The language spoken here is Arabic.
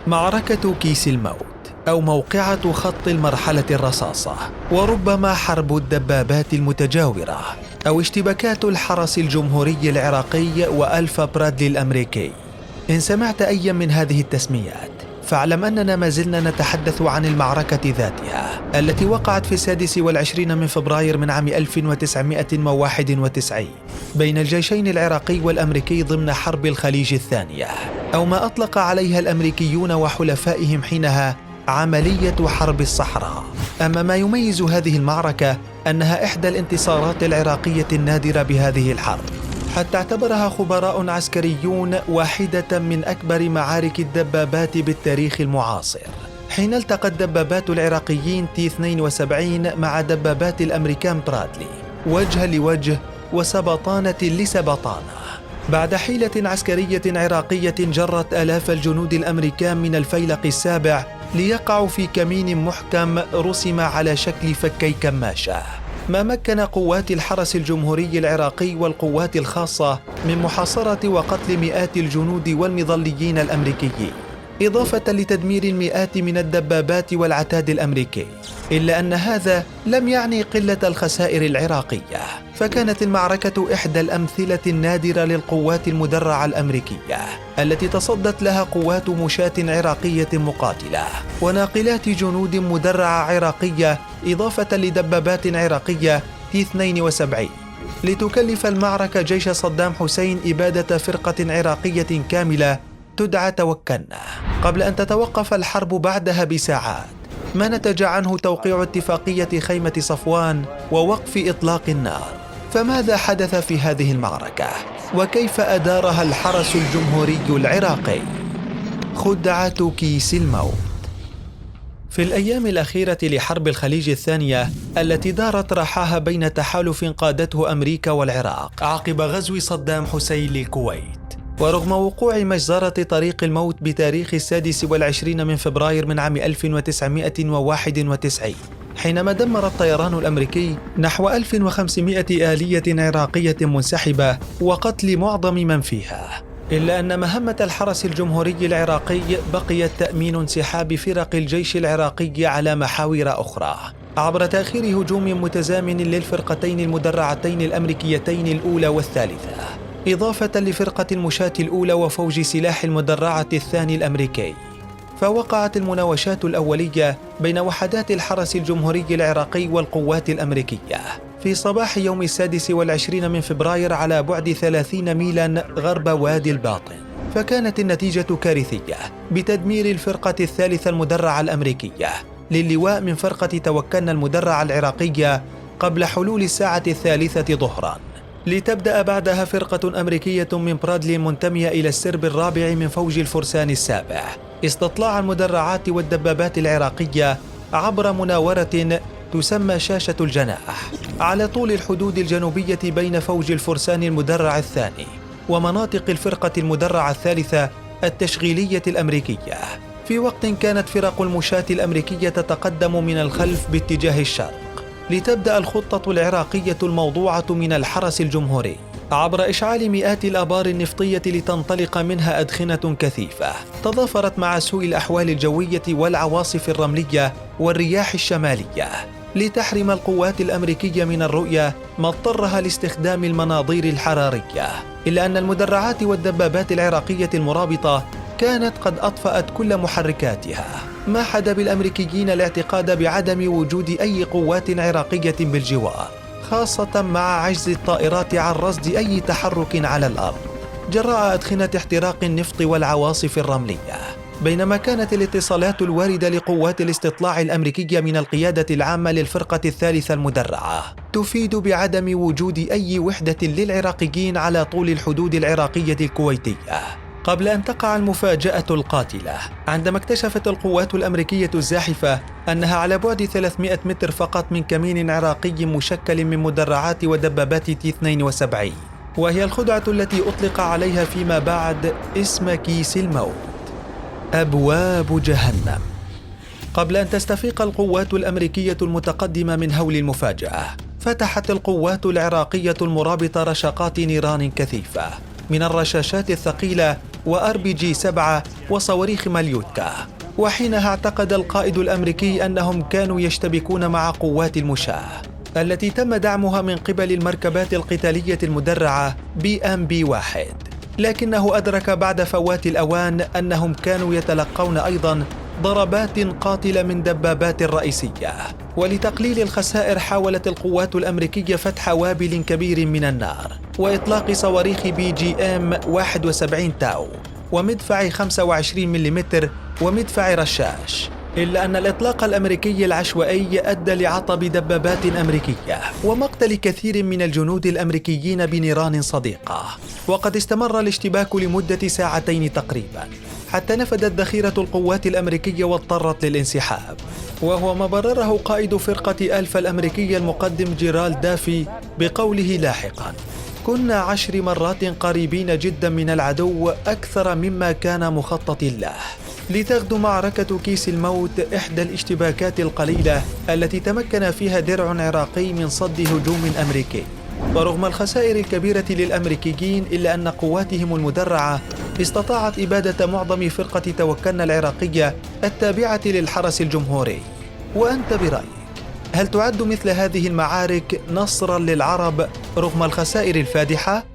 معركة كيس الموت أو موقعة خط المرحلة الرصاصة، وربما حرب الدبابات المتجاورة، أو اشتباكات الحرس الجمهوري العراقي وألفا برادلي الأمريكي. إن سمعت أي من هذه التسميات فاعلم أننا ما زلنا نتحدث عن المعركة ذاتها التي وقعت في 26 من فبراير من عام 1991 بين الجيشين العراقي والأمريكي ضمن حرب الخليج الثانية، أو ما أطلق عليها الأمريكيون وحلفائهم حينها عملية حرب الصحراء. أما ما يميز هذه المعركة أنها إحدى الانتصارات العراقية النادرة بهذه الحرب، حتى اعتبرها خبراء عسكريون واحدة من أكبر معارك الدبابات بالتاريخ المعاصر، حين التقت دبابات العراقيين تي 72 مع دبابات الأمريكان برادلي وجها لوجه وسبطانة لسبطانة، بعد حيلة عسكرية عراقية جرت آلاف الجنود الأمريكان من الفيلق السابع ليقعوا في كمين محكم رسم على شكل فكي كماشة، ما مكن قوات الحرس الجمهوري العراقي والقوات الخاصة من محاصرة وقتل مئات الجنود والمظليين الأمريكيين، إضافة لتدمير المئات من الدبابات والعتاد الأمريكي. إلا أن هذا لم يعني قلة الخسائر العراقية، فكانت المعركة إحدى الأمثلة النادرة للقوات المدرعة الأمريكية التي تصدت لها قوات مشاة عراقية مقاتلة وناقلات جنود مدرعة عراقية، إضافة لدبابات عراقية تي 72، لتكلف المعركة جيش صدام حسين إبادة فرقة عراقية كاملة تدعى توكلنا، قبل أن تتوقف الحرب بعدها بساعات، ما نتج عنه توقيع اتفاقية خيمة صفوان ووقف إطلاق النار. فماذا حدث في هذه المعركة؟ وكيف أدارها الحرس الجمهوري العراقي؟ خدعة كيس الموت. في الأيام الأخيرة لحرب الخليج الثانية التي دارت رحاها بين تحالف قادته أمريكا والعراق عقب غزو صدام حسين للكويت، ورغم وقوع مجزرة طريق الموت بتاريخ 26 من فبراير من عام 1991 حينما دمر الطيران الأمريكي نحو 1500 آلية عراقية منسحبة وقتل معظم من فيها، إلا أن مهمة الحرس الجمهوري العراقي بقيت تأمين انسحاب فرق الجيش العراقي على محاور أخرى عبر تأخير هجوم متزامن للفرقتين المدرعتين الأمريكيتين الأولى والثالثة، إضافة لفرقة المشاة الأولى وفوج سلاح المدرعة الثاني الأمريكي. فوقعت المناوشات الأولية بين وحدات الحرس الجمهوري العراقي والقوات الأمريكية في صباح يوم 26 من فبراير على بعد 30 ميلا غرب وادي الباطن، فكانت النتيجة كارثية بتدمير الفرقة الثالثة المدرعة الأمريكية للواء من فرقة توكلنا المدرعة العراقية قبل حلول الساعة 3 ظهرا، لتبدأ بعدها فرقة أمريكية من برادلي منتمية إلى السرب الرابع من فوج الفرسان السابع استطلاع المدرعات والدبابات العراقية عبر مناورة تسمى شاشة الجناح على طول الحدود الجنوبية بين فوج الفرسان المدرع الثاني ومناطق الفرقة المدرعة الثالثة التشغيلية الأمريكية، في وقت كانت فرق المشاة الأمريكية تتقدم من الخلف باتجاه الشرق، لتبدأ الخطة العراقية الموضوعة من الحرس الجمهوري عبر إشعال مئات الآبار النفطية لتنطلق منها أدخنة كثيفة تضافرت مع سوء الأحوال الجوية والعواصف الرملية والرياح الشمالية لتحرم القوات الأمريكية من الرؤية، ما اضطرها لاستخدام المناظير الحرارية، إلا أن المدرعات والدبابات العراقية المرابطة كانت قد أطفأت كل محركاتها، ما حدا بالأمريكيين الاعتقاد بعدم وجود أي قوات عراقية بالجوار، خاصة مع عجز الطائرات عن رصد أي تحرك على الأرض جراء أدخنة احتراق النفط والعواصف الرملية. بينما كانت الاتصالات الواردة لقوات الاستطلاع الأمريكية من القيادة العامة للفرقة الثالثة المدرعة تفيد بعدم وجود أي وحدة للعراقيين على طول الحدود العراقية الكويتية، قبل أن تقع المفاجأة القاتلة عندما اكتشفت القوات الأمريكية الزاحفة أنها على بعد 300 متر فقط من كمين عراقي مشكل من مدرعات ودبابات تي 72، وهي الخدعة التي أطلق عليها فيما بعد اسم كيس الموت، أبواب جهنم. قبل أن تستفيق القوات الأمريكية المتقدمة من هول المفاجأة، فتحت القوات العراقية المرابطة رشقات نيران كثيفة من الرشاشات الثقيلة وRPG-7 وصواريخ ماليوتكا. وحينها اعتقد القائد الأمريكي أنهم كانوا يشتبكون مع قوات المشاة التي تم دعمها من قبل المركبات القتالية المدرعة BMP-1، لكنه أدرك بعد فوات الأوان أنهم كانوا يتلقون أيضاً ضربات قاتلة من دبابات رئيسية. ولتقليل الخسائر حاولت القوات الأمريكية فتح وابل كبير من النار وإطلاق صواريخ BGM-71 تاو ومدفع 25 ملم ومدفع رشاش، إلا أن الإطلاق الأمريكي العشوائي أدى لعطب دبابات أمريكية ومقتل كثير من الجنود الأمريكيين بنيران صديقة. وقد استمر الاشتباك لمدة ساعتين تقريباً حتى نفدت ذخيرة القوات الأمريكية واضطرت للانسحاب، وهو ما برره قائد فرقة ألفا الأمريكية المقدم جيرالد دافي بقوله لاحقاً: كنا 10 مرات قريبين جدا من العدو أكثر مما كان مخطط له. لتغدو معركة كيس الموت إحدى الاشتباكات القليلة التي تمكن فيها درع عراقي من صد هجوم أمريكي. ورغم الخسائر الكبيرة للأمريكيين إلا أن قواتهم المدرعة استطاعت إبادة معظم فرقة توكلنا العراقية التابعة للحرس الجمهوري. وأنت برأيك، هل تعد مثل هذه المعارك نصراً للعرب رغم الخسائر الفادحة؟